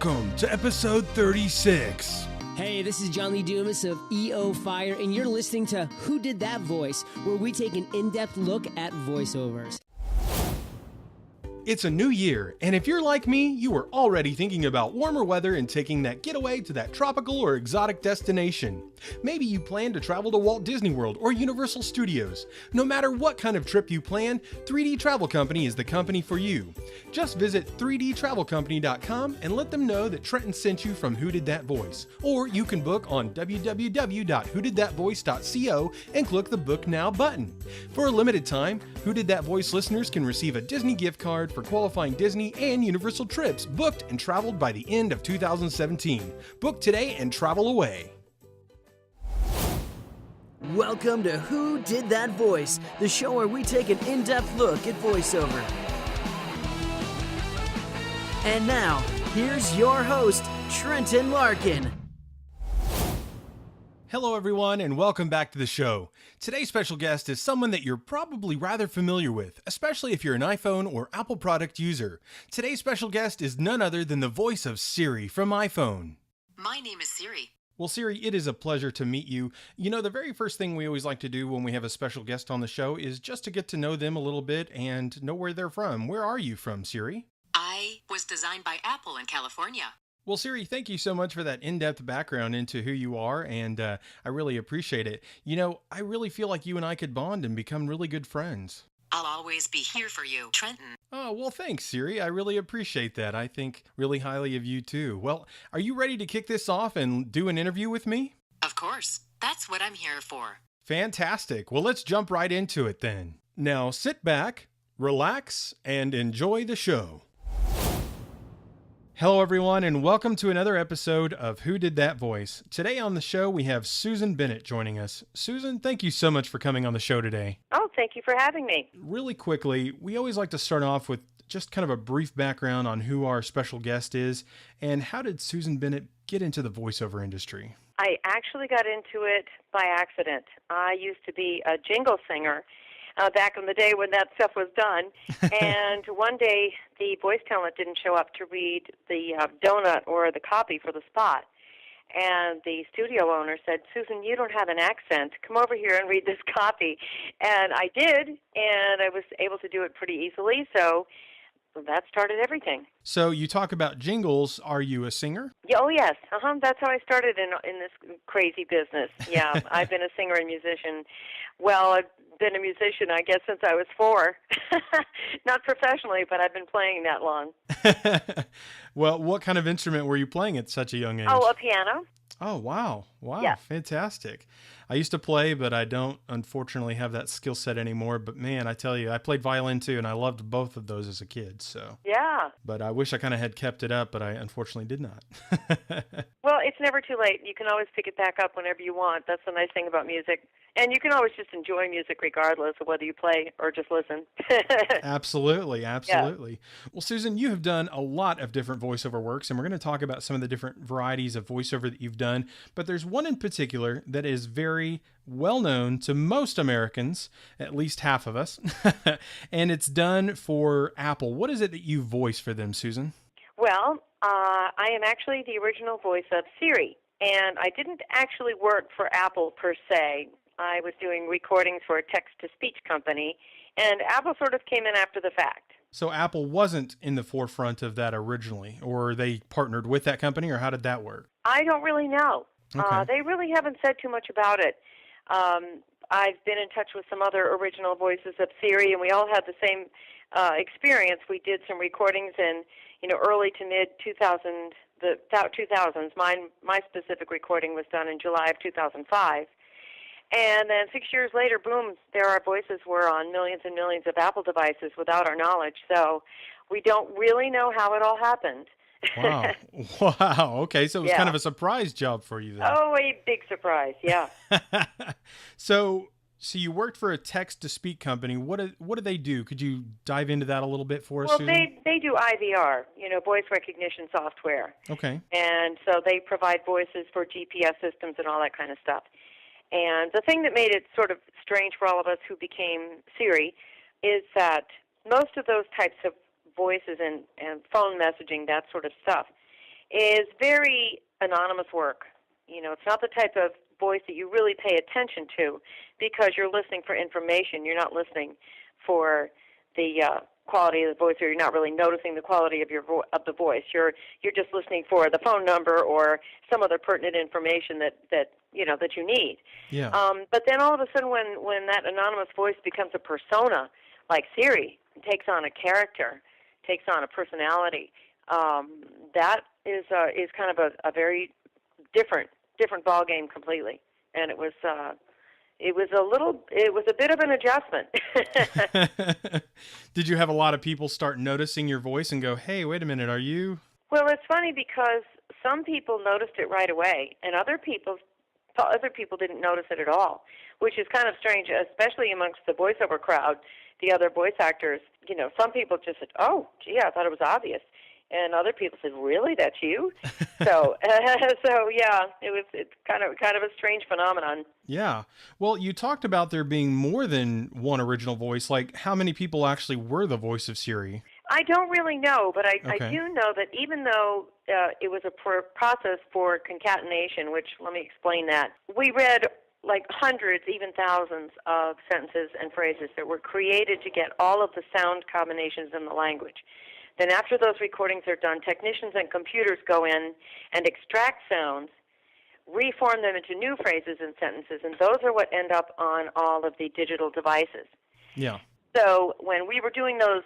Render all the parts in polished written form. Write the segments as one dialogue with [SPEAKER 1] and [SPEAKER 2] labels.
[SPEAKER 1] Welcome to episode 36.
[SPEAKER 2] Hey, this is John Lee Dumas of EO Fire, and you're listening to Who Did That Voice, where we take an in-depth look at voiceovers.
[SPEAKER 1] It's a new year, and if you're like me, you are already thinking about warmer weather and taking that getaway to that tropical or exotic destination. Maybe you plan to travel to Walt Disney World or Universal Studios. No matter what kind of trip you plan, 3D Travel Company is the company for you. Just visit 3dtravelcompany.com and let them know that Trenton sent you from Who Did That Voice. Or you can book on www.whodidthatvoice.co and click the Book Now button. For a limited time, Who Did That Voice listeners can receive a Disney gift card for qualifying Disney and Universal trips booked and traveled by the end of 2017. Book today and travel away.
[SPEAKER 3] Welcome to Who Did That Voice, the show where we take an in-depth look at voiceover. And now, here's your host, Trenton Larkin.
[SPEAKER 1] Hello everyone and welcome back to the show. Today's special guest is someone that you're probably rather familiar with, especially if you're an iPhone or Apple product user. Today's special guest is none other than the voice of Siri from iPhone.
[SPEAKER 4] My name is Siri.
[SPEAKER 1] Well, Siri, it is a pleasure to meet you. You know, the very first thing we always like to do when we have a special guest on the show is just to get to know them a little bit and know where they're from. Where are you from, Siri?
[SPEAKER 4] I was designed by Apple in California.
[SPEAKER 1] Well, Siri, thank you so much for that in-depth background into who you are, and I really appreciate it. You know, I really feel like you and I could bond and become really good friends.
[SPEAKER 4] I'll always be here for you, Trenton.
[SPEAKER 1] Oh, well, thanks, Siri. I really appreciate that. I think really highly of you, too. Well, are you ready to kick this off and do an interview with me?
[SPEAKER 4] Of course. That's what I'm here for.
[SPEAKER 1] Fantastic. Well, let's jump right into it then. Now, sit back, relax, and enjoy the show. Hello, everyone, and welcome to another episode of Who Did That Voice? Today on the show, we have Susan Bennett joining us. Susan, thank you so much for coming on the show today.
[SPEAKER 5] Oh, thank you for having me.
[SPEAKER 1] Really quickly, we always like to start off with just kind of a brief background on who our special guest is, and how did Susan Bennett get into the voiceover industry?
[SPEAKER 5] I actually got into it by accident. I used to be a jingle singer back in the day when that stuff was done. And one day, the voice talent didn't show up to read the donut or the copy for the spot. And the studio owner said, "Susan, you don't have an accent. Come over here and read this copy." And I did, and I was able to do it pretty easily. So that started everything.
[SPEAKER 1] So you talk about jingles. Are you a singer?
[SPEAKER 5] Yeah, oh, yes. That's how I started in this crazy business. Yeah, I've been a singer and musician. Well, I've been a musician, I guess, since I was 4. Not professionally, but I've been playing that long.
[SPEAKER 1] Well, what kind of instrument were you playing at such a young age?
[SPEAKER 5] Oh, a piano.
[SPEAKER 1] Oh, wow. Wow.
[SPEAKER 5] Yeah.
[SPEAKER 1] Fantastic. I used to play, but I don't unfortunately have that skill set anymore. But man, I tell you, I played violin too, and I loved both of those as a kid. So
[SPEAKER 5] yeah.
[SPEAKER 1] But I wish I kind of had kept it up, but I unfortunately did not.
[SPEAKER 5] Well, it's never too late. You can always pick it back up whenever you want. That's the nice thing about music. And you can always just enjoy music regardless of whether you play or just listen.
[SPEAKER 1] Absolutely, absolutely.
[SPEAKER 5] Yeah.
[SPEAKER 1] Well, Susan, you have done a lot of different voiceover works, and we're going to talk about some of the different varieties of voiceover that you've done. But there's one in particular that is very well known to most Americans, at least half of us, and it's done for Apple. What is it that you voice for them, Susan?
[SPEAKER 5] Well, I am actually the original voice of Siri, and I didn't actually work for Apple per se. I was doing recordings for a text-to-speech company, and Apple sort of came in after the fact.
[SPEAKER 1] So Apple wasn't in the forefront of that originally, or they partnered with that company, or how did that work?
[SPEAKER 5] I don't really know.
[SPEAKER 1] Okay.
[SPEAKER 5] They really haven't said too much about it. I've been in touch with some other original voices of Siri, and we all had the same experience. We did some recordings in, early to mid 2000s. The 2000s. My specific recording was done in July of 2005. And then 6 years later, boom, there our voices were on millions and millions of Apple devices without our knowledge. So we don't really know how it all happened.
[SPEAKER 1] Wow. Wow. Okay. So it was kind of a surprise job for you then.
[SPEAKER 5] Oh, a big surprise. Yeah.
[SPEAKER 1] So you worked for a text-to-speak company. What do they do? Could you dive into that a little bit for us, Susan?
[SPEAKER 5] Well, they do IVR, voice recognition software.
[SPEAKER 1] Okay.
[SPEAKER 5] And so they provide voices for GPS systems and all that kind of stuff. And the thing that made it sort of strange for all of us who became Siri is that most of those types of voices and phone messaging, that sort of stuff, is very anonymous work. It's not the type of voice that you really pay attention to because you're listening for information. You're not listening for the quality of the voice, or you're not really noticing the quality of the voice. You're just listening for the phone number or some other pertinent information that you need.
[SPEAKER 1] Yeah.
[SPEAKER 5] But then all of a sudden, when that anonymous voice becomes a persona, like Siri, takes on a character, takes on a personality, that is kind of a very different ball game completely. And it was a bit of an adjustment.
[SPEAKER 1] Did you have a lot of people start noticing your voice and go, "Hey, wait a minute, are you?"
[SPEAKER 5] Well, it's funny because some people noticed it right away, and other people didn't notice it at all, which is kind of strange, especially amongst the voiceover crowd, the other voice actors. Some people just said, "Oh, gee, I thought it was obvious," and other people said, "Really, that's you?" So yeah, it's kind of a strange phenomenon.
[SPEAKER 1] Yeah. Well, you talked about there being more than one original voice. Like, how many people actually were the voice of Siri?
[SPEAKER 5] I don't really know, but I
[SPEAKER 1] Okay.
[SPEAKER 5] do know that even though it was a process for concatenation, which, let me explain that, we read like hundreds, even thousands of sentences and phrases that were created to get all of the sound combinations in the language. Then after those recordings are done, technicians and computers go in and extract sounds, reform them into new phrases and sentences, and those are what end up on all of the digital devices.
[SPEAKER 1] Yeah.
[SPEAKER 5] So when we were doing those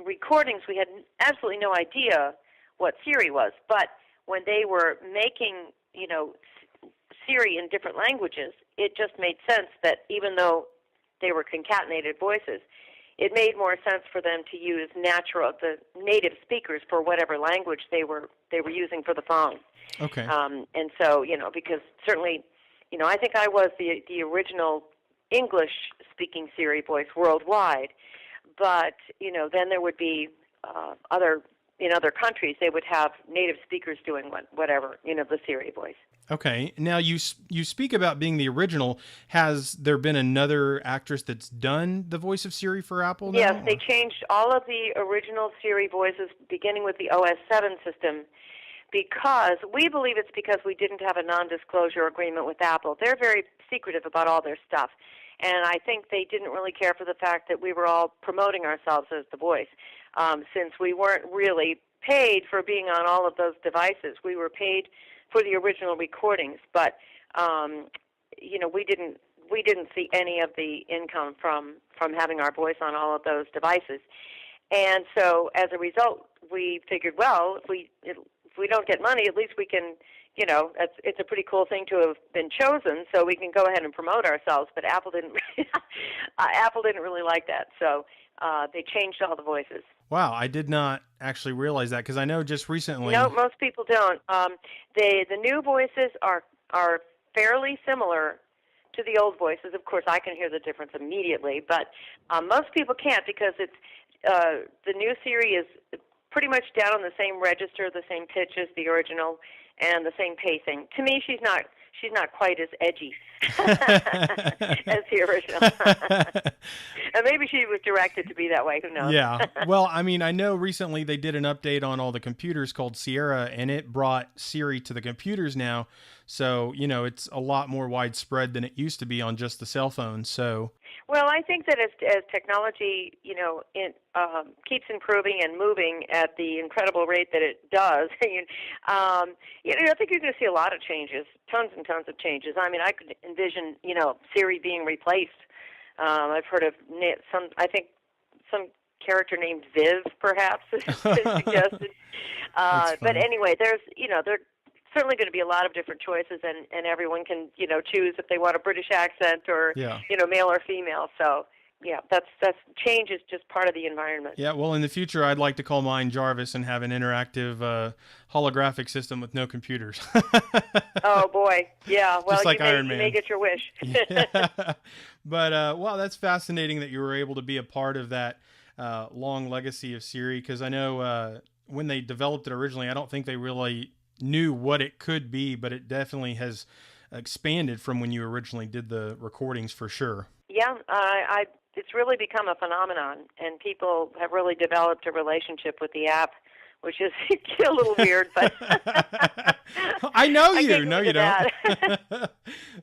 [SPEAKER 5] recordings, we had absolutely no idea what Siri was. But when they were making, Siri in different languages, it just made sense that even though they were concatenated voices, it made more sense for them to use the native speakers for whatever language they were using for the phone.
[SPEAKER 1] Okay.
[SPEAKER 5] And so, because certainly, I think I was the original English-speaking Siri voice worldwide, but then there would be in other countries they would have native speakers doing whatever the Siri voice.
[SPEAKER 1] Okay. Now you speak about being the original. Has there been another actress that's done the voice of Siri for Apple now?
[SPEAKER 5] Yes, they changed all of the original Siri voices beginning with the OS 7 system because we believe it's because we didn't have a non-disclosure agreement with Apple. They're very secretive about all their stuff. And I think they didn't really care for the fact that we were all promoting ourselves as the voice. Since we weren't really paid for being on all of those devices. We were paid for the original recordings, but we didn't see any of the income from having our voice on all of those devices. And so as a result, we figured, well, if we don't get money, at least we can, it's a pretty cool thing to have been chosen, so we can go ahead and promote ourselves. But Apple didn't really like that, so they changed all the voices.
[SPEAKER 1] Wow, I did not actually realize that because I know just recently.
[SPEAKER 5] No, most people don't. The new voices are fairly similar to the old voices. Of course, I can hear the difference immediately, but most people can't because it's the new Siri is pretty much down on the same register, the same pitch as the original, and the same pacing. To me, she's not quite as edgy as the original. And maybe she was directed to be that way. Who knows?
[SPEAKER 1] Yeah. Well, I mean, I know recently they did an update on all the computers called Sierra, and it brought Siri to the computers now. So, it's a lot more widespread than it used to be on just the cell phone. So.
[SPEAKER 5] Well, I think that as technology, keeps improving and moving at the incredible rate that it does, I think you're going to see a lot of changes, tons and tons of changes. I mean, I could envision, Siri being replaced. I've heard of some character named Viv, perhaps, is suggested. But anyway, there's certainly going to be a lot of different choices, and everyone can, choose if they want a British accent or, male or female. So, yeah, that's change is just part of the environment.
[SPEAKER 1] Yeah, well, in the future, I'd like to call mine Jarvis and have an interactive holographic system with no computers.
[SPEAKER 5] Oh, boy. Yeah, well,
[SPEAKER 1] just like Iron
[SPEAKER 5] you
[SPEAKER 1] Man.
[SPEAKER 5] may get your wish.
[SPEAKER 1] Yeah. But, wow, that's fascinating that you were able to be a part of that long legacy of Siri, because I know when they developed it originally, I don't think they really knew what it could be, but it definitely has expanded from when you originally did the recordings for sure.
[SPEAKER 5] Yeah, it's really become a phenomenon, and people have really developed a relationship with the app which is a little weird, but
[SPEAKER 1] I know you.
[SPEAKER 5] can't
[SPEAKER 1] No,
[SPEAKER 5] go
[SPEAKER 1] you
[SPEAKER 5] into
[SPEAKER 1] don't.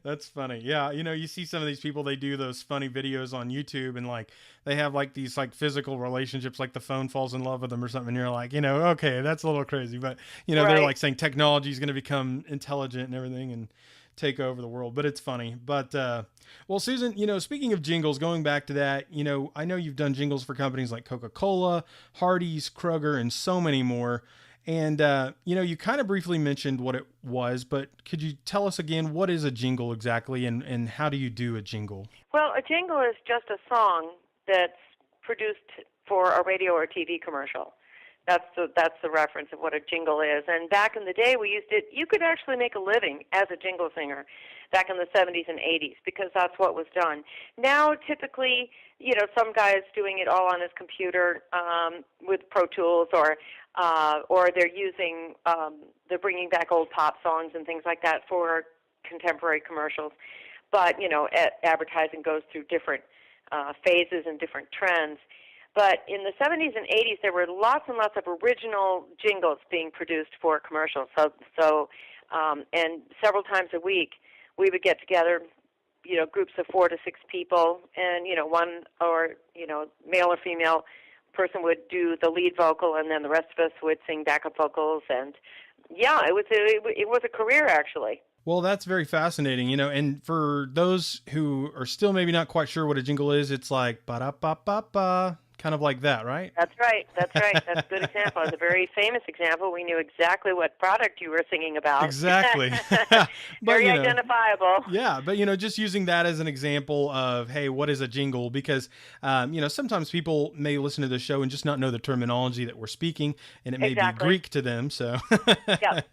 [SPEAKER 1] That's funny. Yeah, you see some of these people, they do those funny videos on YouTube, and like they have like these like physical relationships, like the phone falls in love with them or something. And you're like, okay, that's a little crazy, but they're
[SPEAKER 5] Right.
[SPEAKER 1] like saying technology is going to become intelligent and everything and take over the world. But it's funny. But well, Susan, speaking of jingles, going back to that, I know you've done jingles for companies like Coca-Cola, Hardee's, Kroger, and so many more. And, you kind of briefly mentioned what it was, but could you tell us again, what is a jingle exactly, and how do you do a jingle?
[SPEAKER 5] Well, a jingle is just a song that's produced for a radio or TV commercial. That's the reference of what a jingle is. And back in the day, we used it. You could actually make a living as a jingle singer back in the 70s and 80s because that's what was done. Now, typically, some guy's doing it all on his computer with Pro Tools, or they're bringing back old pop songs and things like that for contemporary commercials. But advertising goes through different phases and different trends. But in the 70s and 80s, there were lots and lots of original jingles being produced for commercials. And several times a week, we would get together, groups of 4 to 6 people, and one or male or female person would do the lead vocal, and then the rest of us would sing backup vocals. And yeah, it was a career actually.
[SPEAKER 1] Well, that's very fascinating, and for those who are still maybe not quite sure what a jingle is, it's like ba-da-ba-ba-ba, kind of like that, right?
[SPEAKER 5] That's right. That's a good example. It's a very famous example. We knew exactly what product you were singing about.
[SPEAKER 1] Exactly.
[SPEAKER 5] Very identifiable.
[SPEAKER 1] Yeah, but just using that as an example of, hey, what is a jingle? Because sometimes people may listen to the show and just not know the terminology that we're speaking, and it may be Greek to them. So.
[SPEAKER 5] Yep,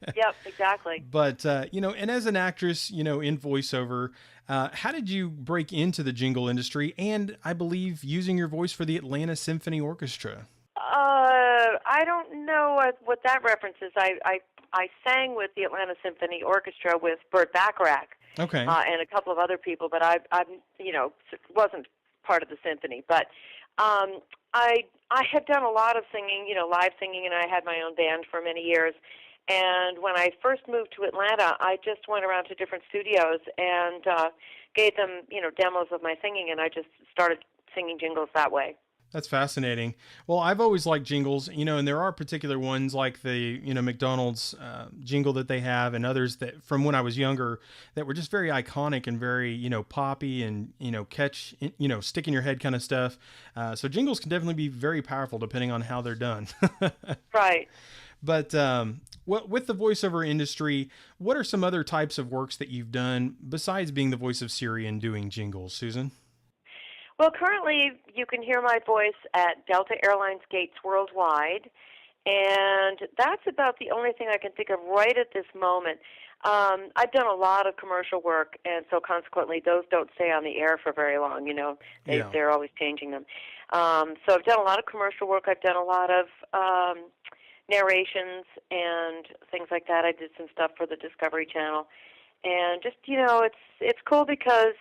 [SPEAKER 5] exactly.
[SPEAKER 1] But and as an actress, in voiceover, how did you break into the jingle industry, and I believe using your voice for the Atlanta Symphony Orchestra?
[SPEAKER 5] I don't know what that reference is. I sang with the Atlanta Symphony Orchestra with Burt Bacharach,
[SPEAKER 1] okay,
[SPEAKER 5] and a couple of other people, but I wasn't part of the symphony. But I had done a lot of singing, live singing, and I had my own band for many years. And when I first moved to Atlanta, I just went around to different studios and gave them, demos of my singing, and I just started singing jingles that way.
[SPEAKER 1] That's fascinating. Well, I've always liked jingles, and there are particular ones like the, McDonald's jingle that they have, and others that from when I was younger that were just very iconic and very, poppy and, catch, stick in your head kind of stuff. So jingles can definitely be very powerful depending on how they're done.
[SPEAKER 5] Right.
[SPEAKER 1] But with the voiceover industry, what are some other types of works that you've done besides being the voice of Siri and doing jingles, Susan?
[SPEAKER 5] Well, currently you can hear my voice at Delta Airlines gates worldwide, and that's about the only thing I can think of right at this moment. I've done a lot of commercial work, and so consequently those don't stay on the air for very long. They're always changing them. So I've done a lot of commercial work. I've done a lot of narrations and things like that. I did some stuff for the Discovery Channel, and just it's cool because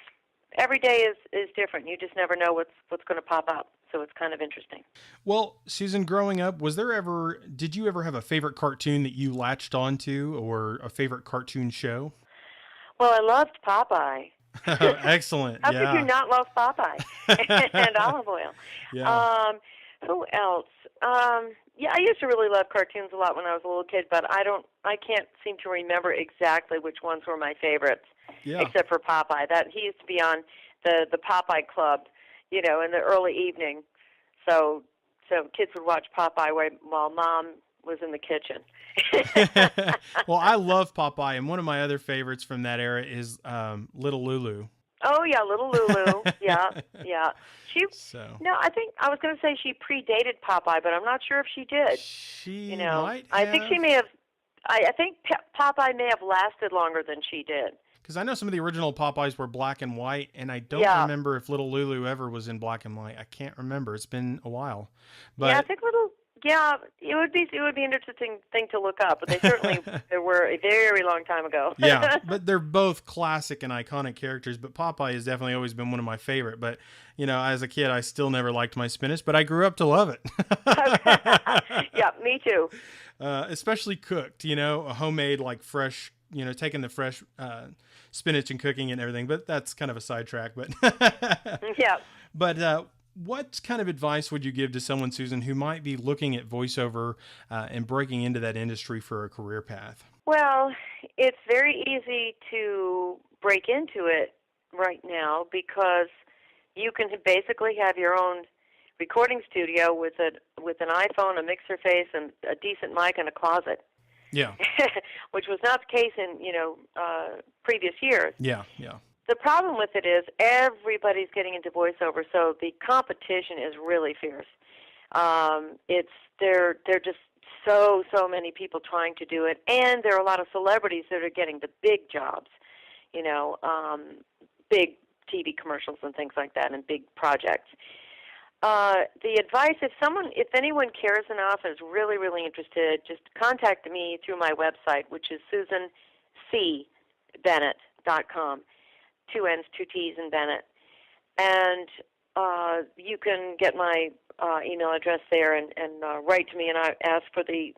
[SPEAKER 5] every day is different. You just never know what's going to pop up, so it's kind of interesting.
[SPEAKER 1] Well, Susan, growing up, did you ever have a favorite cartoon that you latched onto, or a favorite cartoon show?
[SPEAKER 5] Well, I loved Popeye.
[SPEAKER 1] Excellent.
[SPEAKER 5] How could you not love Popeye and Olive Oil?
[SPEAKER 1] Yeah.
[SPEAKER 5] Who else? Yeah, I used to really love cartoons a lot when I was a little kid, but I can't seem to remember exactly which ones were my favorites, except for Popeye. That he used to be on the Popeye Club, in the early evening. So kids would watch Popeye while Mom was in the kitchen.
[SPEAKER 1] Well, I love Popeye, and one of my other favorites from that era is Little Lulu.
[SPEAKER 5] Oh yeah, Little Lulu. Yeah. No, I think I was going to say she predated Popeye, but I'm not sure if she did.
[SPEAKER 1] She might have.
[SPEAKER 5] I think she may have. I think Popeye may have lasted longer than she did.
[SPEAKER 1] Because I know some of the original Popeyes were black and white, and I don't remember if Little Lulu ever was in black and white. I can't remember. It's been a while. But
[SPEAKER 5] yeah, I think Yeah, it would be an interesting thing to look up, but they were a very long time ago.
[SPEAKER 1] Yeah, but they're both classic and iconic characters, but Popeye has definitely always been one of my favorite. But, as a kid, I still never liked my spinach, but I grew up to love it.
[SPEAKER 5] Yeah, me too.
[SPEAKER 1] Especially cooked, a homemade, like fresh, taking the fresh spinach and cooking it and everything. But that's kind of a sidetrack. But
[SPEAKER 5] Yeah.
[SPEAKER 1] But what kind of advice would you give to someone, Susan, who might be looking at voiceover and breaking into that industry for a career path?
[SPEAKER 5] Well, it's very easy to break into it right now because you can basically have your own recording studio with an iPhone, a mixer face, and a decent mic in a closet.
[SPEAKER 1] Yeah.
[SPEAKER 5] Which was not the case in previous years.
[SPEAKER 1] Yeah.
[SPEAKER 5] The problem with it is everybody's getting into voiceover, so the competition is really fierce. There are just so many people trying to do it, and there are a lot of celebrities that are getting the big jobs, big TV commercials and things like that, and big projects. The advice, if anyone cares enough and is really, really interested, just contact me through my website, which is susancbennett.com. 2 N's, 2 T's, and Bennett. And you can get my email address there and write to me, and I ask for the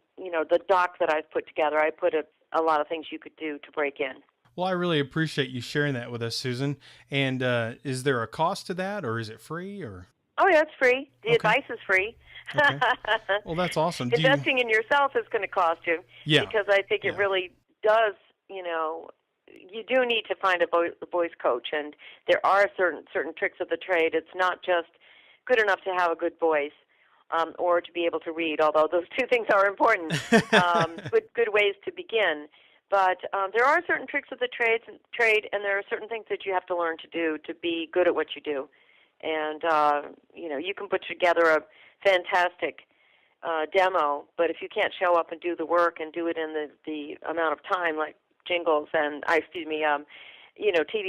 [SPEAKER 5] doc that I've put together. I put a lot of things you could do to break in.
[SPEAKER 1] Well, I really appreciate you sharing that with us, Susan. And is there a cost to that, or is it free? Or
[SPEAKER 5] Oh, yeah, it's free. The advice is free.
[SPEAKER 1] Okay. Well, that's awesome.
[SPEAKER 5] Investing in yourself is going to cost you.
[SPEAKER 1] Yeah.
[SPEAKER 5] Because I think it really does, you do need to find a voice coach, and there are certain tricks of the trade. It's not just good enough to have a good voice or to be able to read, although those two things are important. Good ways to begin. But there are certain tricks of the trade, and there are certain things that you have to learn to do to be good at what you do. And, you can put together a fantastic demo, but if you can't show up and do the work and do it in the amount of time, like Jingles and, TV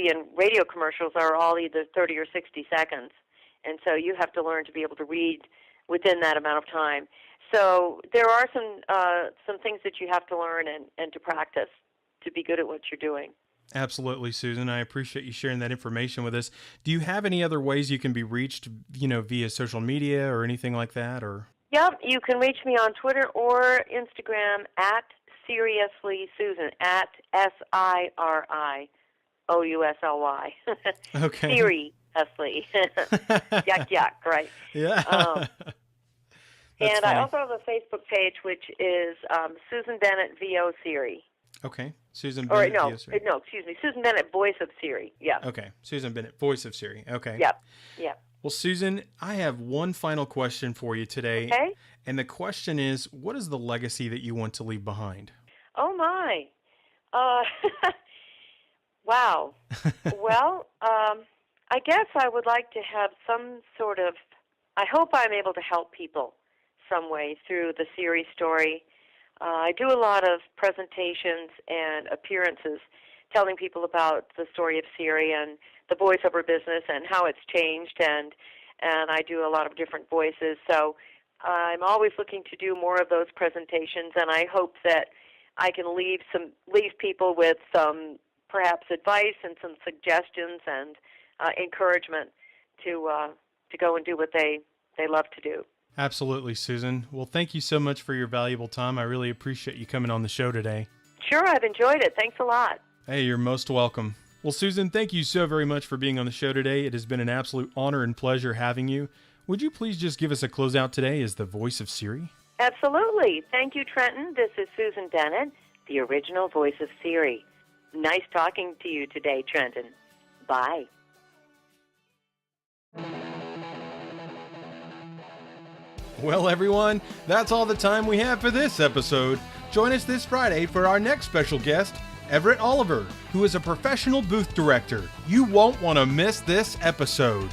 [SPEAKER 5] and radio commercials are all either 30 or 60 seconds. And so you have to learn to be able to read within that amount of time. So there are some things that you have to learn and to practice to be good at what you're doing.
[SPEAKER 1] Absolutely, Susan. I appreciate you sharing that information with us. Do you have any other ways you can be reached, via social media or anything like that? Or
[SPEAKER 5] Yep, you can reach me on Twitter or Instagram at Seriously Susan, at SIRIOUSLY.
[SPEAKER 1] Okay.
[SPEAKER 5] Seriously. Yuck, right?
[SPEAKER 1] Yeah.
[SPEAKER 5] And funny. I also have a Facebook page, which is Susan Bennett VO Siri.
[SPEAKER 1] Okay. Susan Bennett VO Siri.
[SPEAKER 5] No, excuse me. Susan Bennett Voice of Siri. Yeah.
[SPEAKER 1] Okay. Susan Bennett Voice of Siri. Okay.
[SPEAKER 5] Yep.
[SPEAKER 1] Well, Susan, I have one final question for you today.
[SPEAKER 5] Okay.
[SPEAKER 1] And the question is, what is the legacy that you want to leave behind?
[SPEAKER 5] Oh, my. Wow. Well, I guess I would like to have some sort of, I hope I'm able to help people some way through the Siri story. I do a lot of presentations and appearances telling people about the story of Siri and the voiceover business and how it's changed, and I do a lot of different voices. So I'm always looking to do more of those presentations, and I hope that I can leave people with some perhaps advice and some suggestions and encouragement to go and do what they love to do.
[SPEAKER 1] Absolutely, Susan. Well, thank you so much for your valuable time. I really appreciate you coming on the show today.
[SPEAKER 5] Sure, I've enjoyed it. Thanks a lot.
[SPEAKER 1] Hey, you're most welcome. Well, Susan, thank you so very much for being on the show today. It has been an absolute honor and pleasure having you. Would you please just give us a closeout today as the voice of Siri?
[SPEAKER 5] Absolutely. Thank you, Trenton. This is Susan Bennett, the original voice of Siri. Nice talking to you today, Trenton. Bye.
[SPEAKER 1] Well, everyone, that's all the time we have for this episode. Join us this Friday for our next special guest, Everett Oliver, who is a professional booth director. You won't want to miss this episode.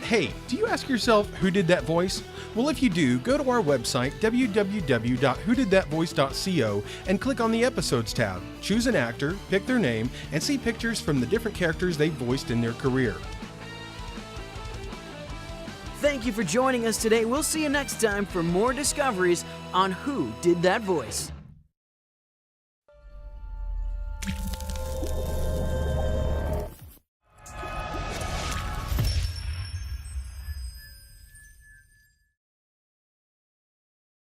[SPEAKER 1] Hey, do you ask yourself who did that voice? Well, if you do, go to our website, www.whodidthatvoice.co, and click on the Episodes tab. Choose an actor, pick their name, and see pictures from the different characters they voiced in their career.
[SPEAKER 3] Thank you for joining us today. We'll see you next time for more discoveries on Who Did That Voice.